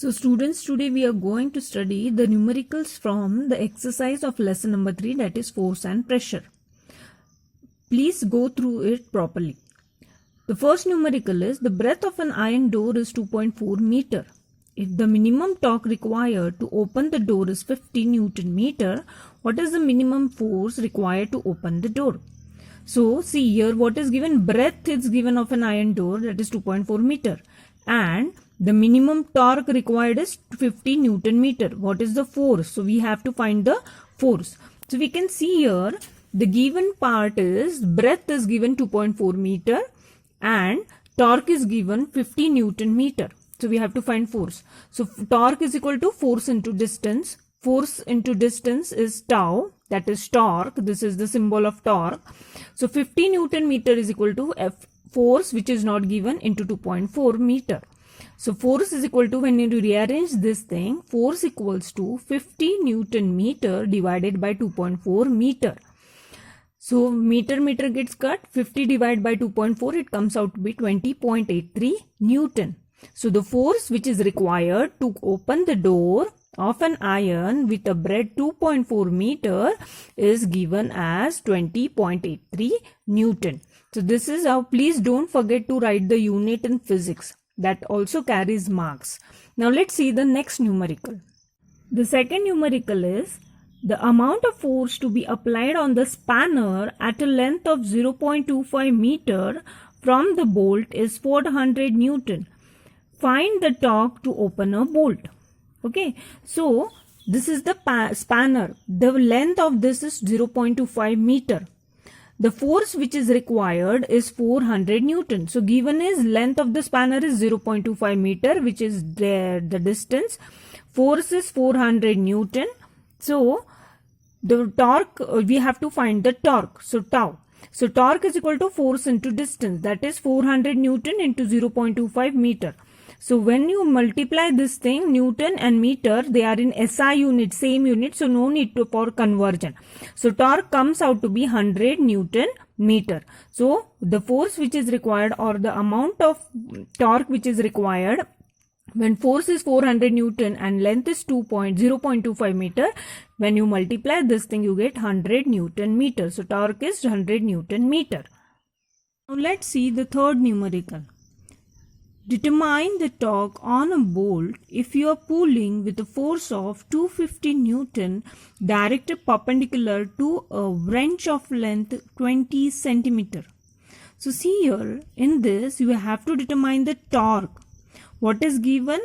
So students, today we are going to study the numericals from the exercise of lesson number 3, that is force and pressure. Please go through it properly. The first numerical is the breadth of an iron door is 2.4 meter. If the minimum torque required to open the door is 50 Newton meter, what is the minimum force required to open the door? So see here what is given, breadth is given of an iron door, that is 2.4 meter, and the minimum torque required is 50 Newton meter. What is the force? So we have to find the force. So we can see here the given part is breadth is given 2.4 meter and torque is given 50 Newton meter. So we have to find force. So torque is equal to force into distance. Force into distance is tau, that is torque. This is the symbol of torque. So 50 Newton meter is equal to F force, which is not given, into 2.4 meter. So force is equal to, when you rearrange this thing, force equals to 50 Newton meter divided by 2.4 meter. So meter gets cut, 50 divided by 2.4, it comes out to be 20.83 Newton. So the force which is required to open the door of an iron with a breadth 2.4 meter is given as 20.83 Newton. So this is how, please don't forget to write the unit in physics. That also carries marks. Now let's see the next numerical. The second numerical is the amount of force to be applied on the spanner at a length of 0.25 meter from the bolt is 400 Newton. Find the torque to open a bolt. Okay, so this is the spanner. The length of this is 0.25 meter. The force which is required is 400 Newton. So given is length of the spanner is 0.25 meter, which is the distance. Force is 400 Newton. So the torque, we have to find the torque. So tau. So torque is equal to force into distance, that is 400 Newton into 0.25 meter. So when you multiply this thing, Newton and meter, they are in SI unit, same unit, so no need for conversion. So torque comes out to be 100 Newton meter. So the force which is required, or the amount of torque which is required, when force is 400 Newton and length is 0.25 meter, when you multiply this thing, you get 100 Newton meter. So torque is 100 Newton meter. Now let's see the third numerical. Determine the torque on a bolt if you are pulling with a force of 250 Newton directed perpendicular to a wrench of length 20 centimeter. So see here, in this you have to determine the torque. What is given?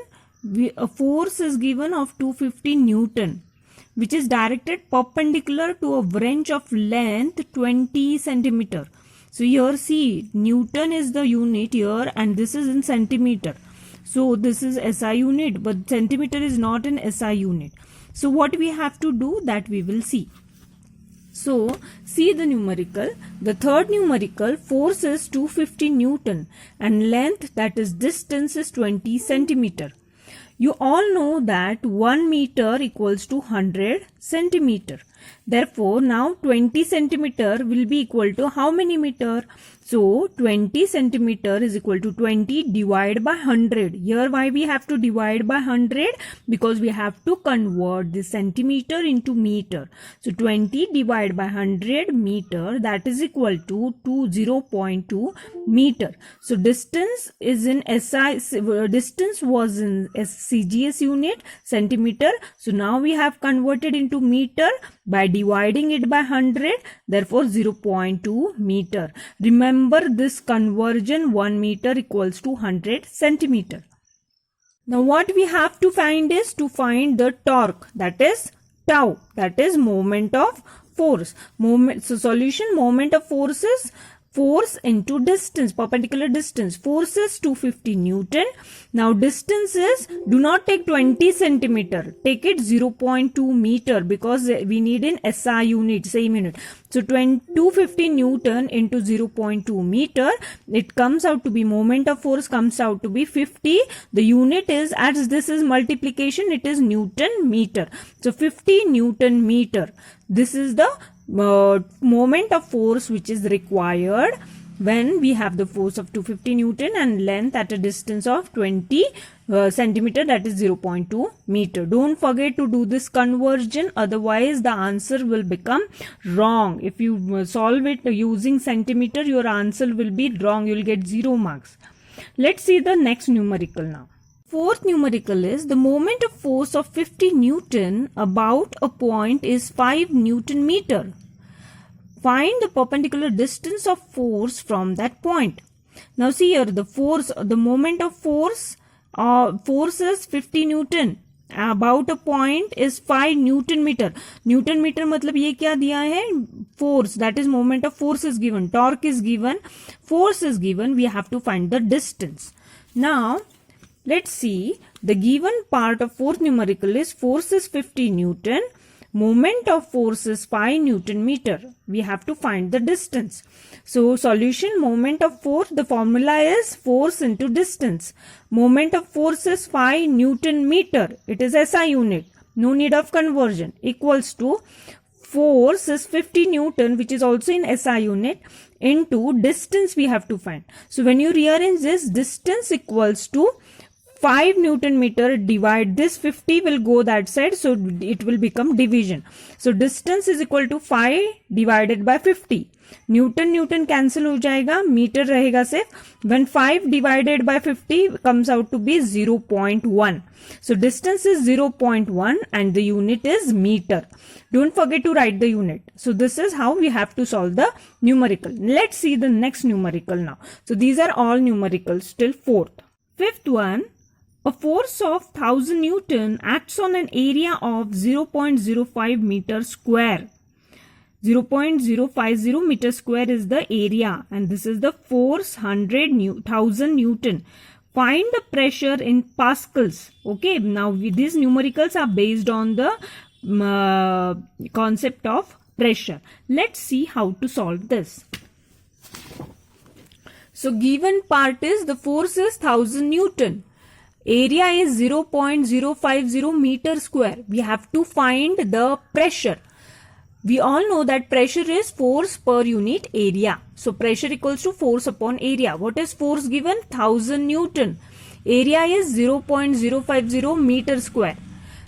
A force is given of 250 Newton, which is directed perpendicular to a wrench of length 20 centimeter. So here see, Newton is the unit here and this is in centimeter. So this is SI unit, but centimeter is not an SI unit. So what we have to do, that we will see. So see the numerical. The third numerical, force is 250 Newton and length, that is distance, is 20 centimeter. You all know that 1 meter equals to 100 centimeter. Therefore, now 20 centimeter will be equal to how many meter? So 20 centimeter is equal to 20 divided by 100. Here why we have to divide by 100? Because we have to convert the centimeter into meter. So 20 divided by 100 meter, that is equal to 0.2 meter. So distance is in SI, distance was in CGS unit, centimeter. So now we have converted into meter by dividing it by 100, therefore 0.2 meter. Remember this conversion, 1 meter equals to 100 centimeter. Now what we have to find is to find the torque, that is tau, that is moment of force. So solution, moment of force is force into distance, perpendicular distance. Force is 250 Newton. Now distance is, do not take 20 centimeter, take it 0.2 meter because we need in SI unit, same unit. So 250 Newton into 0.2 meter, it comes out to be, moment of force comes out to be 50. The unit is, as this is multiplication, it is Newton meter. So 50 Newton meter. This is the moment of force which is required when we have the force of 250 Newton and length at a distance of 20 centimeter, that is 0.2 meter. Don't forget to do this conversion, otherwise the answer will become wrong. If you solve it using centimeter, your answer will be wrong. You will get 0 marks. Let's see the next numerical now. Fourth numerical is the moment of force of 50 Newton about a point is 5 Newton meter. Find the perpendicular distance of force from that point. Now see here, the force, the moment of force is 50 Newton. About a point is 5 Newton meter. Newton meter मतलब ये क्या दिया है? Force, that is moment of force is given. Torque is given. Force is given. We have to find the distance. Now, let's see. The given part of fourth numerical is force is 50 Newton. Moment of force is 5 Newton meter. We have to find the distance. So, solution, moment of force, the formula is force into distance. Moment of force is 5 Newton meter. It is SI unit. No need of conversion. Equals to force is 50 Newton, which is also in SI unit, into distance we have to find. So, when you rearrange this, distance equals to 5 Newton meter, divide this 50 will go that side, so it will become division. So distance is equal to 5 divided by 50. Newton Newton cancel हो जाएगा, meter रहेगा सिर्फ. When 5 divided by 50 comes out to be 0.1. So distance is 0.1 and the unit is meter. Don't forget to write the unit. So this is how we have to solve the numerical. Let's see the next numerical now. So these are all numericals till fourth. Fifth one. A force of 1000 Newton acts on an area of 0.05 meter square. 0.050 meter square is the area and this is the force 1000 Newton. Find the pressure in pascals. Okay, now these numericals are based on the concept of pressure. Let's see how to solve this. So given part is the force is 1000 Newton. Area is 0.050 meter square. We have to find the pressure. We all know that pressure is force per unit area. So pressure equals to force upon area. What is force given? 1000 Newton. Area is 0.050 meter square.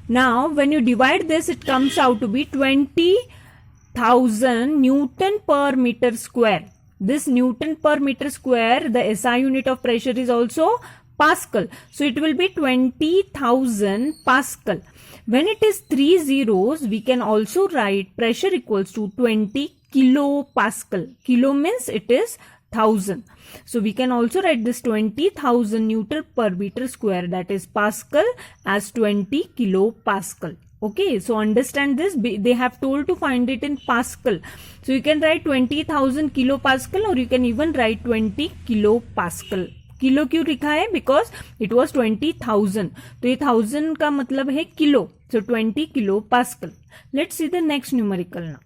Now when you divide this, it comes out to be 20,000 Newton per meter square. This Newton per meter square, the SI unit of pressure is also Pascal. So it will be 20,000 Pascal. When it is 3 zeros, we can also write pressure equals to 20 kilopascal. Kilo means it is 1000. So we can also write this 20,000 Newton per meter square, that is Pascal, as 20 kilopascal. Okay, so understand this. They have told to find it in Pascal. So you can write 20,000 kilopascal or you can even write 20 kilopascal. Kilo क्यों लिखा है? Because it was 20,000. तो ये 1000 का मतलब है kilo. So 20 kilo pascal. Let's see the next numerical now.